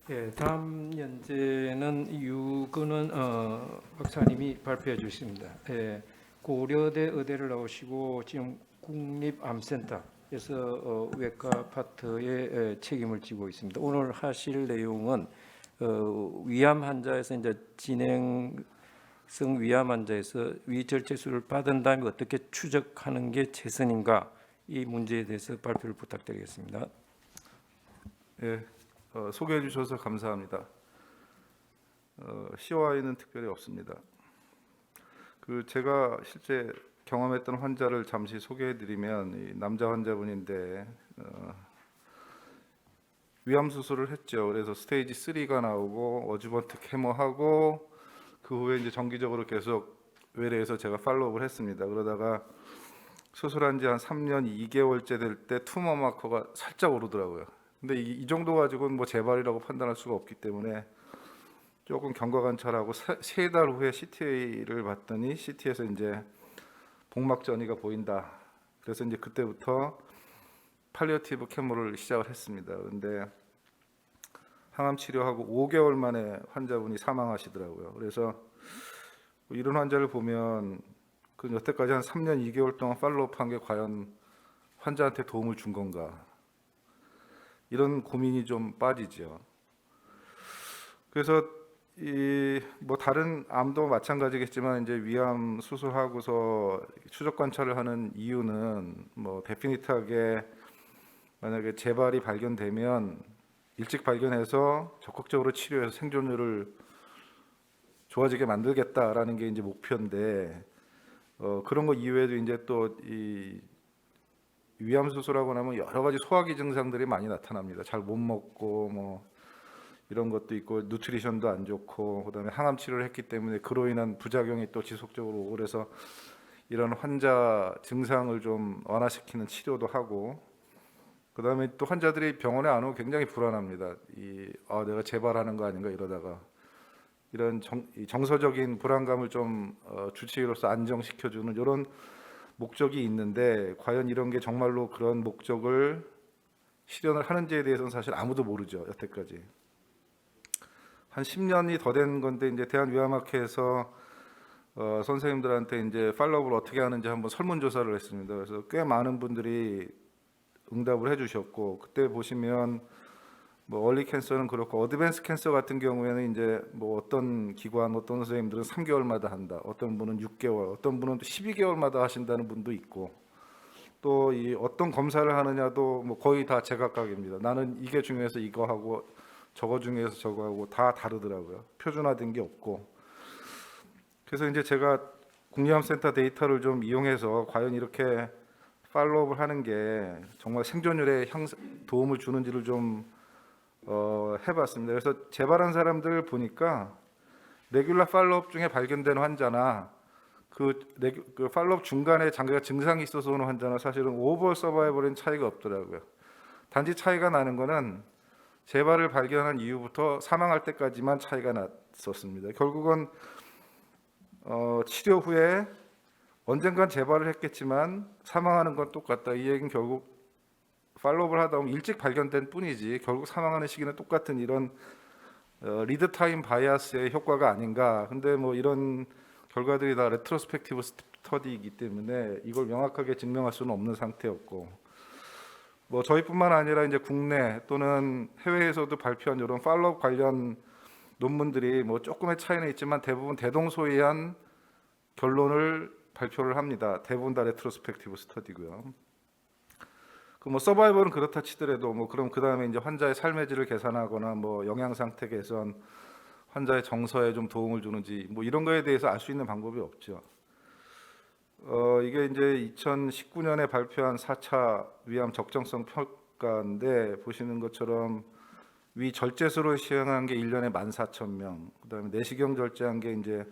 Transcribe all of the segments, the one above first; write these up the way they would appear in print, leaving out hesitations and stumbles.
예, 다음 연재는 유근은 박사님이 발표해 주십니다. 예, 고려대 의대를 나오시고 지금 국립암센터에서 외과 파트의 책임을 지고 있습니다. 오늘 하실 내용은 위암 환자에서 이제 진행성 위암 환자에서 위절제술을 받은 다음에 어떻게 추적하는 게 최선인가, 이 문제에 대해서 발표를 부탁드리겠습니다. 예, 소개해 주셔서 감사합니다. COI는 특별히 없습니다. 제가 실제 경험했던 환자를 잠시 소개해 드리면, 이 남자 환자분인데 위암 수술을 했죠. 그래서 스테이지 3가 나오고 어주번트 케모하고 그 후에 이제 정기적으로 계속 외래에서 제가 팔로우업을 했습니다. 그러다가 수술한 지 한 3년 2개월째 될 때 투머 마커가 살짝 오르더라고요. 근데 이 정도 가지고는 뭐 재발이라고 판단할 수가 없기 때문에 조금 경과 관찰하고 세 달 후에 CT를 봤더니 CT에서 이제 복막 전이가 보인다. 그래서 이제 그때부터 팔리어티브 케모를 시작을 했습니다. 그런데 항암 치료하고 5개월 만에 환자분이 사망하시더라고요. 그래서 이런 환자를 보면 그 여태까지 한 3년 2개월 동안 팔로우업한 게 과연 환자한테 도움을 준 건가? 이런 고민이 좀 빠지죠. 그래서 뭐 다른 암도 마찬가지겠지만 이제 위암 수술하고서 추적 관찰을 하는 이유는 뭐 데피니트하게 만약에 재발이 발견되면 일찍 발견해서 적극적으로 치료해서 생존율을 좋아지게 만들겠다라는 게 이제 목표인데, 그런 거 이외에도 이제 또 이 위암 수술하고 나면 여러 가지 소화기 증상들이 많이 나타납니다. 잘 못 먹고 뭐 이런 것도 있고, 누트리션도 안 좋고, 그다음에 항암 치료를 했기 때문에 그로 인한 부작용이 또 지속적으로 오고, 그래서 이런 환자 증상을 좀 완화시키는 치료도 하고, 그다음에 또 환자들이 병원에 안 오고 굉장히 불안합니다. 내가 재발하는 거 아닌가 이러다가, 이런 정서적인 불안감을 좀 주치의로서 안정시켜주는 이런 목적이 있는데, 과연 이런 게 정말로 그런 목적을 실현을 하는지에 대해서는 사실 아무도 모르죠. 여태까지 한 10년이 더 된 건데, 이제 대한위암학회에서 선생님들한테 이제 팔로우업을 어떻게 하는지 한번 설문조사를 했습니다. 그래서 꽤 많은 분들이 응답을 해주셨고, 그때 보시면 뭐 얼리 캔서는 그렇고 어드밴스 캔서 같은 경우에는 이제 뭐 어떤 기관, 어떤 선생님들은 3개월마다 한다, 어떤 분은 6개월, 어떤 분은 또 12개월마다 하신다는 분도 있고, 또 이 어떤 검사를 하느냐도 뭐 거의 다 제각각입니다. 나는 이게 중요해서 이거 하고 저거 중에서 저거 하고 다 다르더라고요. 표준화된 게 없고. 그래서 이제 제가 국립암센터 데이터를 좀 이용해서 과연 이렇게 팔로우업을 하는 게 정말 생존율에 도움을 주는지를 좀 해봤습니다. 그래서 재발한 사람들 보니까 레귤러 팔로우업 중에 발견된 환자나 그 팔로우업 중간에 장기가 증상이 있어서 오는 환자나 사실은 오버올 서바이벌은 차이가 없더라고요. 단지 차이가 나는 거는 재발을 발견한 이후부터 사망할 때까지만 차이가 났었습니다. 결국은 치료 후에 언젠간 재발을 했겠지만 사망하는 건 똑같다. 이 얘기는 결국 팔로우업을 하다 보면 일찍 발견된 뿐이지 결국 사망하는 시기는 똑같은, 이런 리드 타임 바이아스의 효과가 아닌가. 근데 뭐 이런 결과들이 다 레트로스펙티브 스터디이기 때문에 이걸 명확하게 증명할 수는 없는 상태였고, 뭐 저희뿐만 아니라 이제 국내 또는 해외에서도 발표한 이런 팔로우업 관련 논문들이 뭐 조금의 차이는 있지만 대부분 대동소이한 결론을 발표를 합니다. 대부분 다 레트로스펙티브 스터디고요. 그 뭐 서바이벌은 그렇다 치더라도 뭐 그럼 그 다음에 이제 환자의 삶의 질을 개선하거나 뭐 영양 상태 개선, 환자의 정서에 좀 도움을 주는지 뭐 이런 거에 대해서 알 수 있는 방법이 없죠. 이게 이제 2019년에 발표한 4차 위암 적정성 평가인데, 보시는 것처럼 위 절제술을 시행한 게 1년에 14,000명, 그다음에 내시경 절제한 게 이제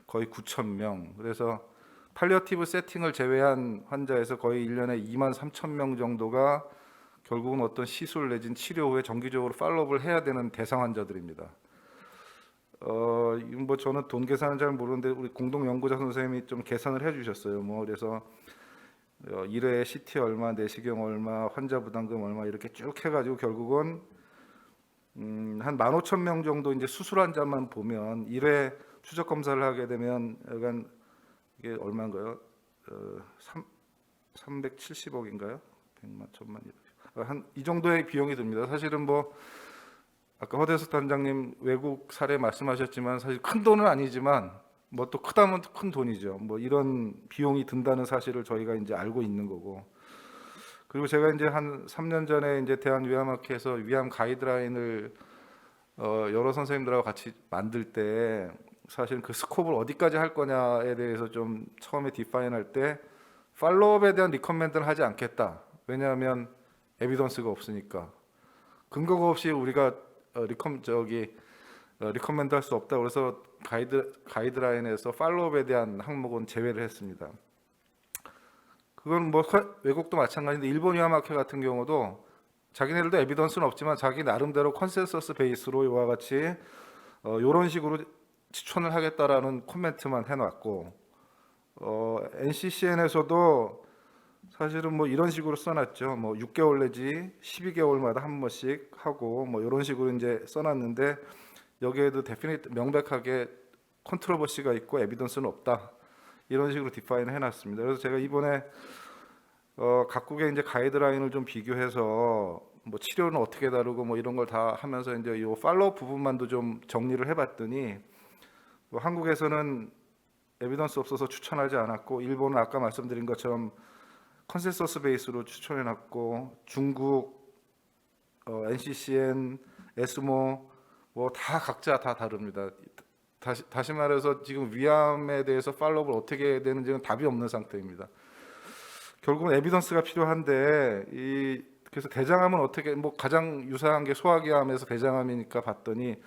거의 9,000명. 그래서 팔리어티브 세팅을 제외한 환자에서 거의 1년에 23,000명 정도가 결국은 어떤 시술 내진 치료 후에 정기적으로 팔로우업을 해야 되는 대상 환자들입니다. 이건 뭐 저는 돈 계산은 잘 모르는데 우리 공동 연구자 선생님이 좀 계산을 해주셨어요. 뭐 그래서 1회 CT 얼마, 내시경 얼마, 환자 부담금 얼마 이렇게 쭉 해가지고 결국은 한 15,000명 정도 이제 수술 환자만 보면 1회 추적 검사를 하게 되면 약간 이게 얼마인가요? 370억인가요? 100만, 1000만 한 이 정도의 비용이 듭니다. 사실은 뭐 아까 허대석 단장님 외국 사례 말씀하셨지만 사실 큰 돈은 아니지만 뭐 또 크다면 큰 돈이죠. 뭐 이런 비용이 든다는 사실을 저희가 이제 알고 있는 거고. 그리고 제가 이제 한 3년 전에 이제 대한위암학회에서 위암 가이드라인을 여러 선생님들하고 같이 만들 때 사실 그 스코프를 어디까지 할 거냐에 대해서 좀 처음에 디파인할 때 팔로업에 대한 리커멘드는 하지 않겠다. 왜냐하면 에비던스가 없으니까 근거가 없이 우리가 리커멘드 할 수 없다. 그래서 가이드라인에서 팔로업에 대한 항목은 제외를 했습니다. 그건 뭐 외국도 마찬가지인데 일본 위암학회 같은 경우도 자기네들도 에비던스는 없지만 자기 나름대로 컨센서스 베이스로 이와 같이 이런 식으로 추천을 하겠다라는 코멘트만 해놨고 NCCN에서도 사실은 뭐 이런 식으로 써놨죠. 뭐 6개월 내지 12개월마다 한 번씩 하고 뭐 이런 식으로 이제 써놨는데 여기에도 명백하게 컨트로버시가 있고 에비던스는 없다. 이런 식으로 디파인을 해놨습니다. 그래서 제가 이번에 각국의 이제 가이드라인을 좀 비교해서 뭐 치료는 어떻게 다루고 뭐 이런 걸 다 하면서 이제 이 팔로우 부분만도 좀 정리를 해봤더니 뭐 한국에서는 에비던스 없어서 추천하지 않았고 일본은 아까 말씀드린 것처럼 컨센서스 베이스로 추천해놨고 중국, NCCN, 에스모 뭐 다 각자 다 다릅니다. 다시 말해서 지금 위암에 대해서 팔로우를 어떻게 해야 되는지는 답이 없는 상태입니다. 결국은 에비던스가 필요한데 그래서 대장암은 어떻게 뭐 가장 유사한 게 소화기암에서 대장암이니까 봤더니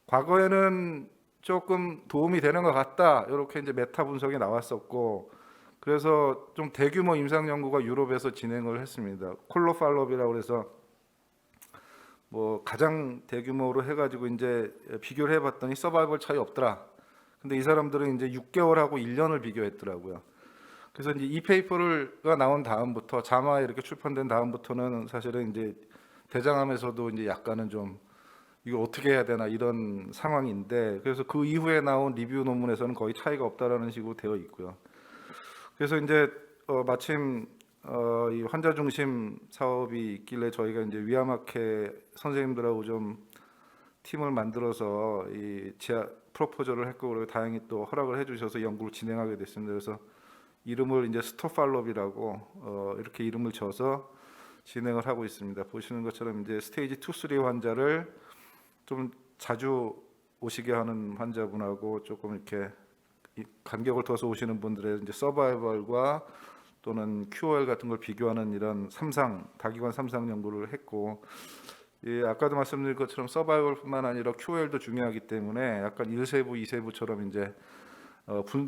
과거에는 조금 도움이 되는 것 같다 이렇게 이제 메타 분석이 나왔었고 그래서 좀 대규모 임상 연구가 유럽에서 진행을 했습니다. 콜로 팔로업이라고 해서 뭐 가장 대규모로 해가지고 이제 비교를 해봤더니 서바이벌 차이 없더라. 근데 이 사람들은 이제 6개월하고 1년을 비교했더라고요. 그래서 이제 이 페이퍼가 나온 다음부터 자마에 이렇게 출판된 다음부터는 사실은 이제 대장암에서도 이제 약간은 좀 이거 어떻게 해야 되나 이런 상황인데 그래서 그 이후에 나온 리뷰 논문에서는 거의 차이가 없다라는 식으로 되어 있고요. 그래서 이제 마침 이 환자 중심 사업이 있길래 저희가 이제 위암학회 선생님들하고 좀 팀을 만들어서 이 프로포저를 했고 그리고 다행히 또 허락을 해주셔서 연구를 진행하게 됐습니다. 그래서 이름을 이제 스톱팔로업이라고 이렇게 이름을 줘서 진행을 하고 있습니다. 보시는 것처럼 이제 스테이지 2, 3 환자를 좀 자주 오시게 하는 환자분하고 조금 이렇게 간격을 둬서 오시는 분들의 이제 서바이벌과 또는 QOL 같은 걸 비교하는 이런 다기관 3상 연구를 했고 아까도 말씀드린 것처럼 서바이벌뿐만 아니라 QOL도 중요하기 때문에 약간 1세부, 2세부처럼 이제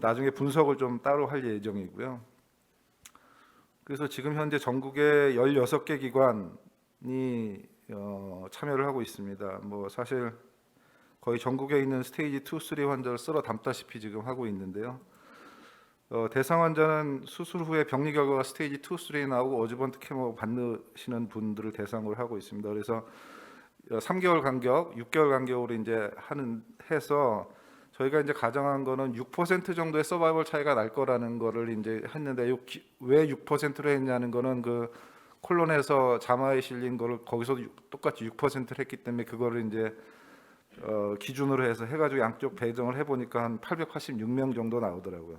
나중에 분석을 좀 따로 할 예정이고요. 그래서 지금 현재 전국에 16개 기관이 참여를 하고 있습니다. 뭐 사실 거의 전국에 있는 스테이지 2, 3 환자를 쓸어 담다시피 지금 하고 있는데요. 대상 환자는 수술 후에 병리 결과가 스테이지 2, 3 나오고 어즈번트 케모 받으시는 분들을 대상으로 하고 있습니다. 그래서 3개월 간격, 6개월 간격으로 이제 해서 저희가 이제 가정한 거는 6% 정도의 서바이벌 차이가 날 거라는 거를 이제 했는데 왜 6%로 했냐는 거는 그 콜론에서 자마에 실린 거를 거기서도 똑같이 6%를 했기 때문에 그거를 이제 기준으로 해서 해가지고 양쪽 배정을 해보니까 한 886명 정도 나오더라고요.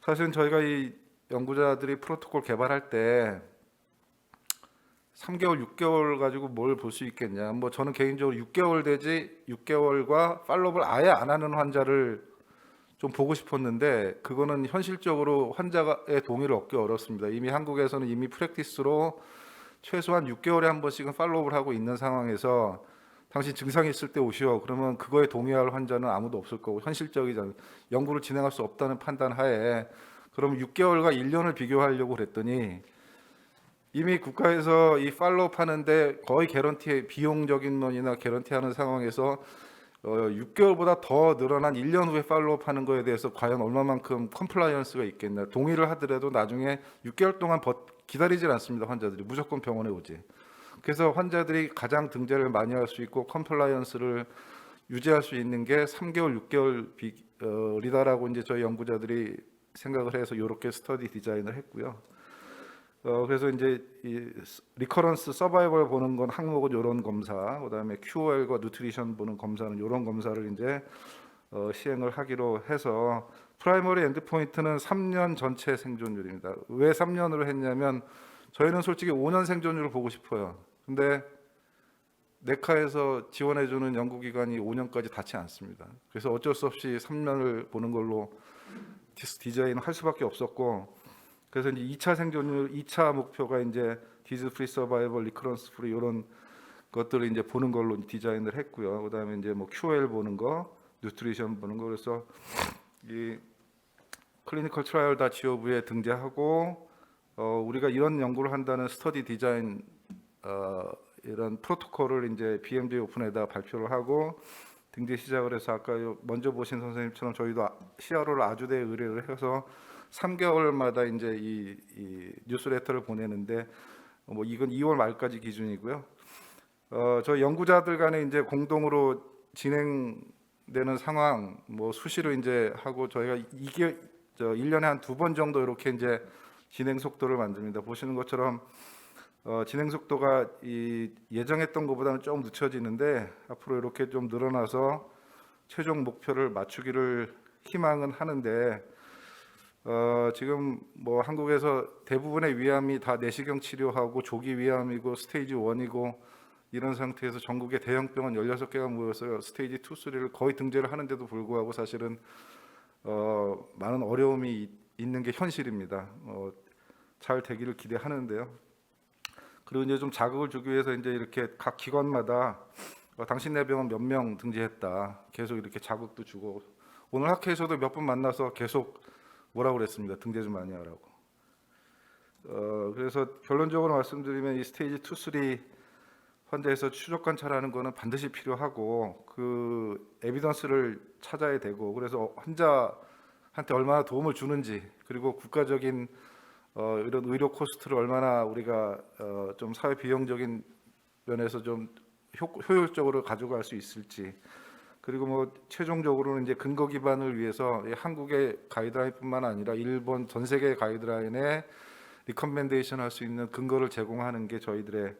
사실은 저희가 이 연구자들이 프로토콜 개발할 때 3개월, 6개월 가지고 뭘 볼 수 있겠냐. 뭐 저는 개인적으로 6개월 되지 6개월과 팔로업을 아예 안 하는 환자를 좀 보고 싶었는데 그거는 현실적으로 환자의 동의를 얻기 어렵습니다. 이미 한국에서는 이미 프랙티스로 최소한 6개월에 한 번씩은 팔로업을 하고 있는 상황에서 당신 증상이 있을 때 오시오. 그러면 그거에 동의할 환자는 아무도 없을 거고 현실적이잖아요. 연구를 진행할 수 없다는 판단 하에 그럼 6개월과 1년을 비교하려고 그랬더니 이미 국가에서 이 팔로업 하는데 거의 개런티 비용적인 면이나 개런티하는 상황에서 6개월보다 더 늘어난 1년 후에 팔로업 하는 거에 대해서 과연 얼마만큼 컴플라이언스가 있겠나. 동의를 하더라도 나중에 6개월 동안 기다리질 않습니다. 환자들이 무조건 병원에 오지. 그래서 환자들이 가장 등재를 많이 할 수 있고 컴플라이언스를 유지할 수 있는 게 3개월, 6개월이다라고 이제 저희 연구자들이 생각을 해서 이렇게 스터디 디자인을 했고요. 그래서 이제 이 리커런스 서바이벌 보는 건 항목은 이런 검사, 그다음에 QOL과 누트리션 보는 검사는 이런 검사를 이제 시행을 하기로 해서 프라이머리 엔드포인트는 3년 전체 생존율입니다. 왜 3년으로 했냐면 저희는 솔직히 5년 생존율을 보고 싶어요. 근데 네카에서 지원해주는 연구기관이 5년까지 닿지 않습니다. 그래서 어쩔 수 없이 3년을 보는 걸로 디자인을 할 수밖에 없었고, 그래서 이제 2차 생존율, 2차 목표가 이제 디즈 프리 서바이벌, 리커런스 프리 이런 것들을 이제 보는 걸로 디자인을 했고요. 그다음에 이제 뭐 QL 보는 거, 뉴트리션 보는 거, 그래서 이 클리니컬 트라이얼 다 지오부에 등재하고 우리가 이런 연구를 한다는 스터디 디자인 이런 프로토콜을 이제 BMJ 오픈에다 발표를 하고 등재 시작을 해서 아까 먼저 보신 선생님처럼 저희도 CRO를 아주대에 의뢰를 해서 3개월마다 이제 이 뉴스레터를 보내는데 뭐 이건 2월 말까지 기준이고요. 저희 연구자들 간에 이제 공동으로 진행되는 상황 뭐 수시로 이제 하고 저희가 이게 1년에 한 2번 정도 이렇게 이제 진행 속도를 만듭니다. 보시는 것처럼 진행 속도가 이 예정했던 것보다는 좀 늦춰지는데 앞으로 이렇게 좀 늘어나서 최종 목표를 맞추기를 희망은 하는데 지금 뭐 한국에서 대부분의 위암이 다 내시경 치료하고 조기 위암이고 스테이지 1이고 이런 상태에서 전국에 대형 병원 16개가 모여서 스테이지 2, 3를 거의 등재를 하는데도 불구하고 사실은 많은 어려움이 있는 게 현실입니다. 잘 되기를 기대하는데요. 그리고 이제 좀 자극을 주기 위해서 이제 이렇게 각 기관마다 당신네 병원 몇 명 등재했다 계속 이렇게 자극도 주고 오늘 학회에서도 몇 분 만나서 계속 뭐라고 그랬습니다. 등재 좀 많이 하라고. 그래서 결론적으로 말씀드리면 이 스테이지 2, 3 환자에서 추적 관찰하는 거는 반드시 필요하고 그 에비던스를 찾아야 되고 그래서 환자한테 얼마나 도움을 주는지 그리고 국가적인 이런 의료 코스트를 얼마나 우리가 좀 사회 비용적인 면에서 좀 효율적으로 가져갈 수 있을지 그리고 뭐 최종적으로는 이제 근거 기반을 위해서 한국의 가이드라인뿐만 아니라 일본 전 세계 가이드라인에 리커멘데이션 할 수 있는 근거를 제공하는 게 저희들의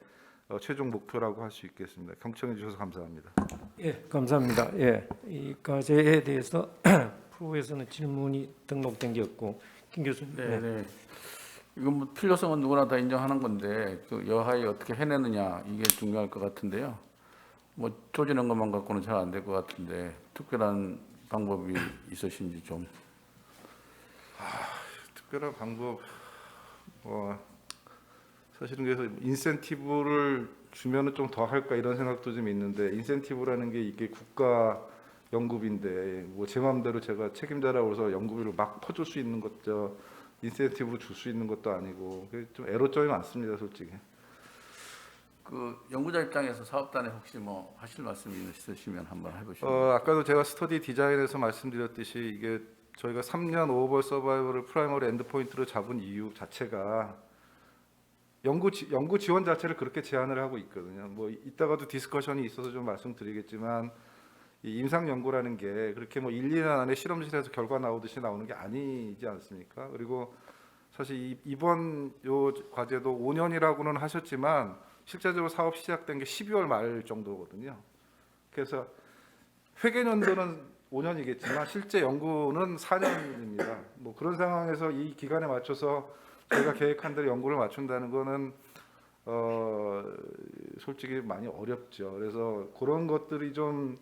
최종 목표라고 할 수 있겠습니다. 경청해 주셔서 감사합니다. 예, 감사합니다. 예, 이 과제에 대해서 프로에서는 질문이 등록된 게 없고 김 교수님. 네, 네. 이건 뭐 필요성은 누구나 다 인정하는 건데 그 여하에 어떻게 해내느냐 이게 중요할 것 같은데요. 뭐 조지는 것만 갖고는 잘 안 될 것 같은데 특별한 방법이 있으신지 좀. 특별한 방법 사실은 그래서 인센티브를 주면은 좀 더 할까 이런 생각도 좀 있는데 인센티브라는 게 이게 국가 연구비인데 뭐 제 마음대로 제가 책임자라고 해서 연구비를 막 퍼줄 수 있는 것죠 인센티브 줄 수 있는 것도 아니고 좀 애로점이 많습니다 솔직히. 그 연구자 입장에서 사업단에 혹시 뭐 하실 말씀이 있으시면 한번 해보시죠. 아까도 제가 스터디 디자인에서 말씀드렸듯이 이게 저희가 3년 오버볼 서바이벌을 프라이머리 엔드포인트로 잡은 이유 자체가 연구 지원 자체를 그렇게 제안을 하고 있거든요. 뭐 이따가도 디스커션이 있어서 좀 말씀드리겠지만 이 임상 연구라는 게 그렇게 뭐 1, 2년 안에 실험실에서 결과 나오듯이 나오는 게 아니지 않습니까? 그리고 사실 이번 요 과제도 5년이라고는 하셨지만 실제적으로 사업 시작된 게 12월 말 정도거든요. 그래서 회계연도는 5년이겠지만 실제 연구는 4년입니다. 뭐 그런 상황에서 이 기간에 맞춰서 저희가 계획한 대로 연구를 맞춘다는 거는 솔직히 많이 어렵죠. 그래서 그런 것들이 좀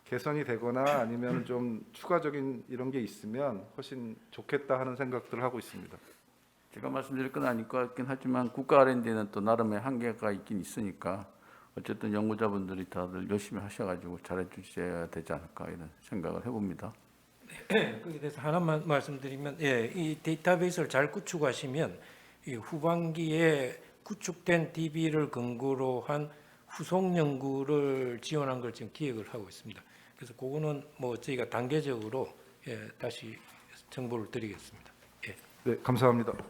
개선이 되거나 아니면 좀 추가적인 이런 게 있으면 훨씬 좋겠다 하는 생각들을 하고 있습니다. 제가 말씀드릴 건 아닐 것 같긴 하지만 국가 R&D는 또 나름의 한계가 있긴 있으니까 어쨌든 연구자분들이 다들 열심히 하셔가지고 잘해 주셔야 되지 않을까 이런 생각을 해봅니다. 거기에 대해서 하나만 말씀드리면, 예, 이 데이터베이스를 잘 구축하시면 이 후반기에 구축된 DB를 근거로 한 후속 연구를 지원한 걸 지금 기획을 하고 있습니다. 그래서 그거는 뭐 저희가 단계적으로 다시 정보를 드리겠습니다. 예. 네, 감사합니다.